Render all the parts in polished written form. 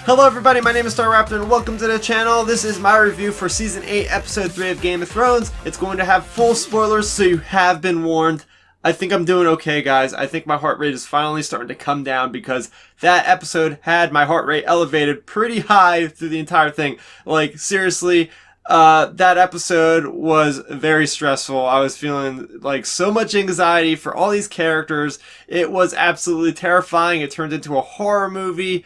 Hello everybody, my name is Starrapter and welcome to the channel. This is my review for Season 8, Episode 3 of Game of Thrones. It's going to have full spoilers, so you have been warned. I think I'm doing okay, guys. I think my heart rate is finally starting to come down because that episode had my heart rate elevated pretty high through the entire thing. Like, seriously, that episode was very stressful. I was feeling like so much anxiety for all these characters. It was absolutely terrifying. It turned into a horror movie.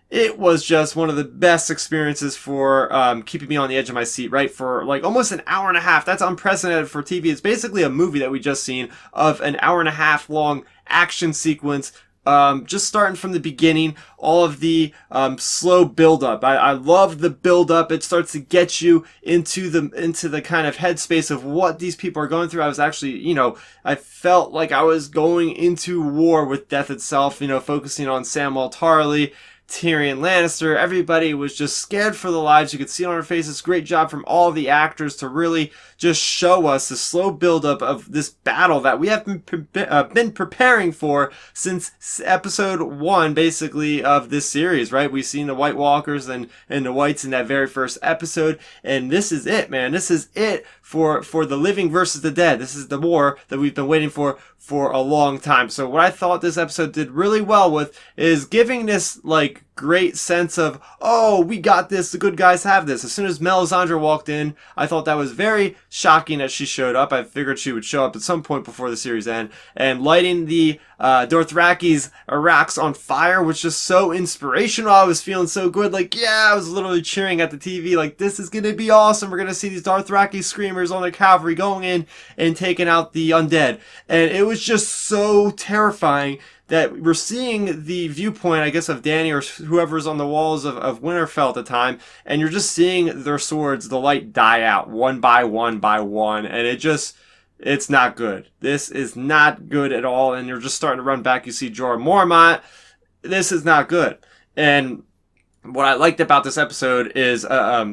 It was just one of the best experiences for keeping me on the edge of my seat, right? For like almost an hour and a half. That's unprecedented for TV. It's basically a movie that we just seen of an hour and a half long action sequence. Just starting from the beginning, all of the slow build-up. I love the build-up. It starts to get you into the kind of headspace of what these people are going through. I was actually, I felt like I was going into war with death itself, focusing on Samwell Tarly, Tyrion Lannister. Everybody was just scared for their lives. You could see it on their faces. Great job from all the actors to really just show us the slow buildup of this battle that we have been preparing for since episode 1, basically, of this series, right? We've seen the White Walkers and the Whites in that very first episode, and this is it, man. This is it for the living versus the dead. This is the war that we've been waiting for a long time. So what I thought this episode did really well with is giving this, like, great sense of, oh, we got this, the good guys have this. As soon as Melisandre walked in, I thought that was very shocking that she showed up. I figured she would show up at some point before the series end. And lighting the Dothraki's Iraq's on fire was just so inspirational. I was feeling so good. Like, yeah, I was literally cheering at the TV. Like, this is going to be awesome. We're going to see these Dothraki screamers on the cavalry going in and taking out the undead. And it was just so terrifying that we're seeing the viewpoint, I guess, of Dany or whoever's on the walls of Winterfell at the time, and you're just seeing their swords, the light die out one by one by one, and it's not good. This is not good at all, and you're just starting to run back. You see Jorah Mormont. This is not good. And what I liked about this episode is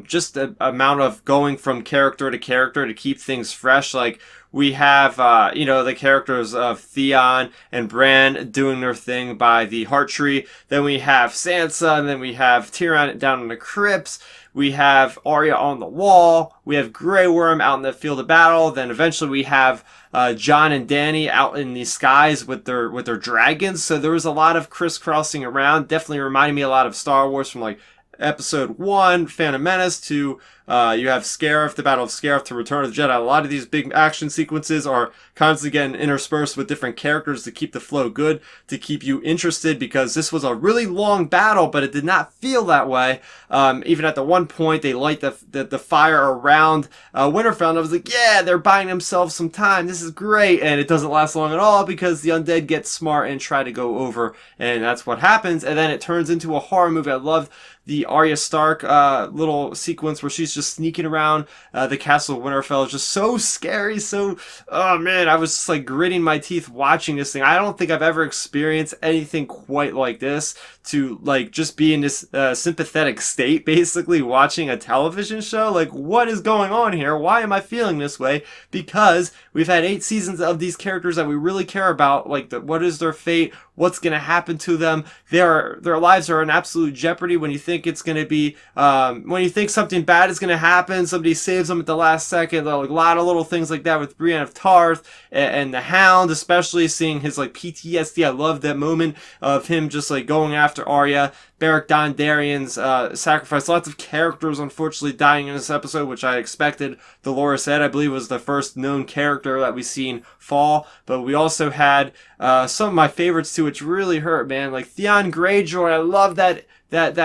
just the amount of going from character to keep things fresh. Like, we have, the characters of Theon and Bran doing their thing by the Heart Tree. Then we have Sansa, and then we have Tyrion down in the crypts. We have Arya on the wall. We have Grey Worm out in the field of battle. Then eventually we have Jon and Dany out in the skies with their dragons. So there was a lot of crisscrossing around. Definitely reminded me a lot of Star Wars from like Episode 1, Phantom Menace, to you have Scarif, the Battle of Scarif, to Return of the Jedi. A lot of these big action sequences are constantly getting interspersed with different characters to keep the flow good, to keep you interested, because this was a really long battle, but it did not feel that way. Even at the one point, they light the fire around Winterfell, and I was like, yeah, they're buying themselves some time. This is great, and it doesn't last long at all because the undead get smart and try to go over, and that's what happens. And then it turns into a horror movie. I love the Arya Stark little sequence where she's just sneaking around the castle of Winterfell. Is just so scary. So, oh man, I was just like gritting my teeth watching this thing. I don't think I've ever experienced anything quite like this, to like just be in this sympathetic state, basically watching a television show. Like, what is going on here? Why am I feeling this way? Because we've had 8 seasons of these characters that we really care about. Like, what is their fate? What's going to happen to them? Their lives are in absolute jeopardy. When you think it's going to be, when you think something bad is going to happen, somebody saves them at the last second. Like, a lot of little things like that with Brienne of Tarth and the Hound, especially seeing his like PTSD. I love that moment of him just like going after Arya. Beric Dondarrion's sacrifice. Lots of characters unfortunately dying in this episode, which I expected. Dolorous Edd, I believe, was the first known character that we've seen fall. But we also had some of my favorites too, which really hurt, man. Like Theon Greyjoy. I love that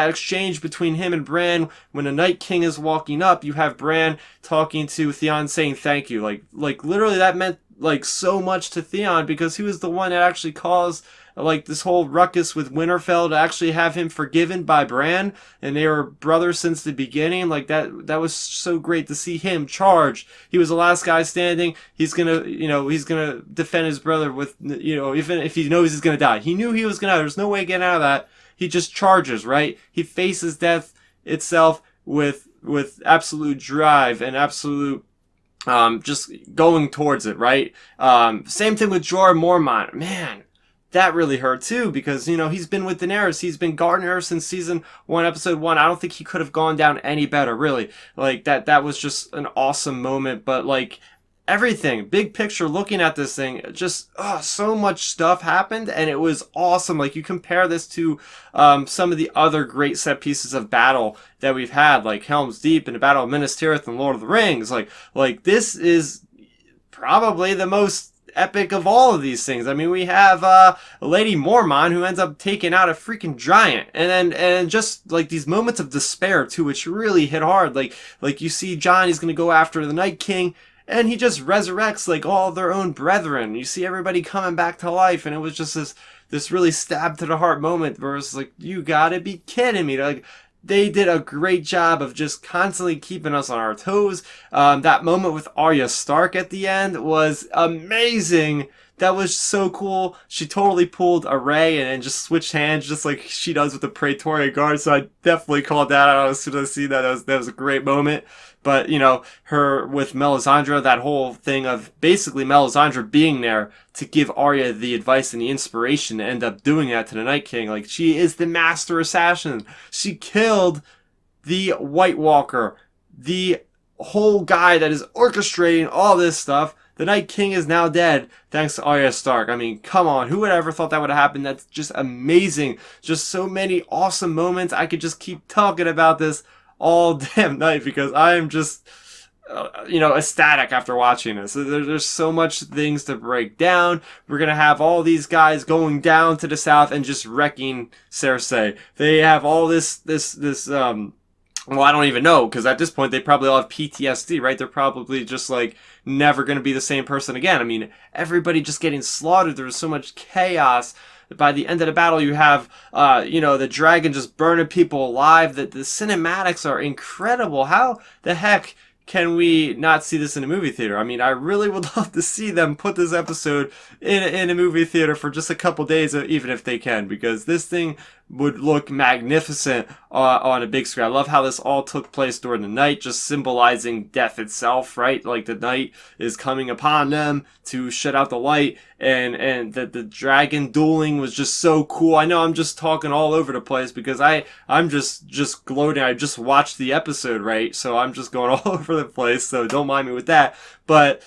exchange between him and Bran. When the Night King is walking up, you have Bran talking to Theon saying thank you. Like literally that meant like so much to Theon, because he was the one that actually caused like this whole ruckus with Winterfell, to actually have him forgiven by Bran, and they were brothers since the beginning. Like that was so great to see him charge. He was the last guy standing. He's gonna defend his brother with, even if he knows he's gonna die. He knew he was gonna die. There's no way getting out of that. He just charges, right? He faces death itself with absolute drive and absolute just going towards it, right? Same thing with Jorah Mormont. Man, that really hurt too, because, you know, he's been with Daenerys, he's been guarding her since season 1, episode 1. I don't think he could have gone down any better, really. Like, that was just an awesome moment. But, like, everything, big picture, looking at this thing, just so much stuff happened, and it was awesome. Like, you compare this to some of the other great set pieces of battle that we've had, like Helm's Deep and the Battle of Minas Tirith and Lord of the Rings. Like this is probably the most epic of all of these things. I mean, we have Lady Mormont, who ends up taking out a freaking giant, and just like these moments of despair too, which really hit hard. Like you see Jon, he's gonna go after the Night King, and he just resurrects like all their own brethren. You see everybody coming back to life, and it was just this really stab to the heart moment where it's like, you gotta be kidding me. Like, they did a great job of just constantly keeping us on our toes. That moment with Arya Stark at the end was amazing. That was so cool. She totally pulled a Rey and just switched hands just like she does with the Praetorian Guard. So I definitely called that out as soon as I see that. That was a great moment. But, you know, her with Melisandre, that whole thing of basically Melisandre being there to give Arya the advice and the inspiration to end up doing that to the Night King. Like, she is the master assassin. She killed the White Walker, the whole guy that is orchestrating all this stuff. The Night King is now dead thanks to Arya Stark. I mean, come on. Who would ever thought that would have happened? That's just amazing. Just so many awesome moments. I could just keep talking about this all damn night because I am just, you know, ecstatic after watching this. There's so much things to break down. We're going to have all these guys going down to the south and just wrecking Cersei. They have all this, well, I don't even know, because at this point they probably all have PTSD, right? They're probably just like never going to be the same person again. I mean, everybody just getting slaughtered. There was so much chaos. By the end of the battle, you have, you know, the dragon just burning people alive. The cinematics are incredible. How the heck can we not see this in a movie theater? I mean, I really would love to see them put this episode in a movie theater for just a couple days, even if they can, because this thing would look magnificent on a big screen. I love how this all took place during the night, just symbolizing death itself, right? Like the night is coming upon them to shut out the light, and the dragon dueling was just so cool. I know I'm just talking all over the place because I'm just gloating. I just watched the episode, right? So I'm just going all over the place, so don't mind me with that. But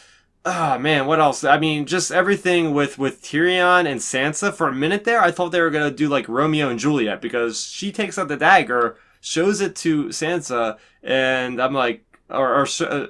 oh man, what else? I mean, just everything with Tyrion and Sansa. For a minute there, I thought they were gonna do like Romeo and Juliet, because she takes out the dagger, shows it to Sansa, and I'm like,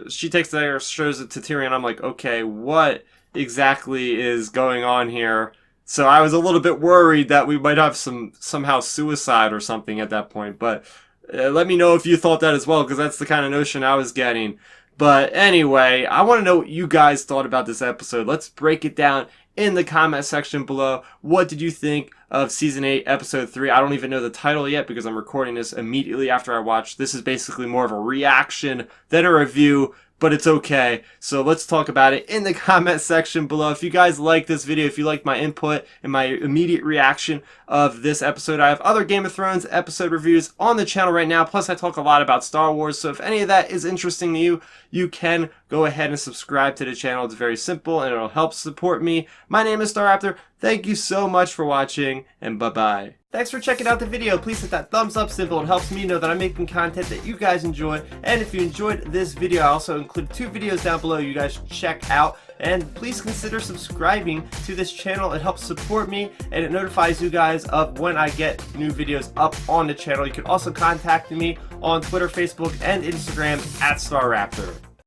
she takes the dagger, shows it to Tyrion. I'm like, okay, what exactly is going on here? So I was a little bit worried that we might have somehow suicide or something at that point. But let me know if you thought that as well, because that's the kind of notion I was getting. But anyway, I want to know what you guys thought about this episode. Let's break it down in the comment section below. What did you think of Season 8, Episode 3? I don't even know the title yet because I'm recording this immediately after I watched. This is basically more of a reaction than a review, but it's okay. So let's talk about it in the comment section below. If you guys like this video, if you like my input and my immediate reaction of this episode, I have other Game of Thrones episode reviews on the channel right now. Plus, I talk a lot about Star Wars. So if any of that is interesting to you, you can go ahead and subscribe to the channel. It's very simple and it'll help support me. My name is Starrapter. Thank you so much for watching, and bye-bye. Thanks for checking out the video. Please hit that thumbs up symbol. It helps me know that I'm making content that you guys enjoy. And if you enjoyed this video, I also include 2 videos down below you guys should check out. And please consider subscribing to this channel. It helps support me, and it notifies you guys of when I get new videos up on the channel. You can also contact me on Twitter, Facebook, and Instagram at Starrapter.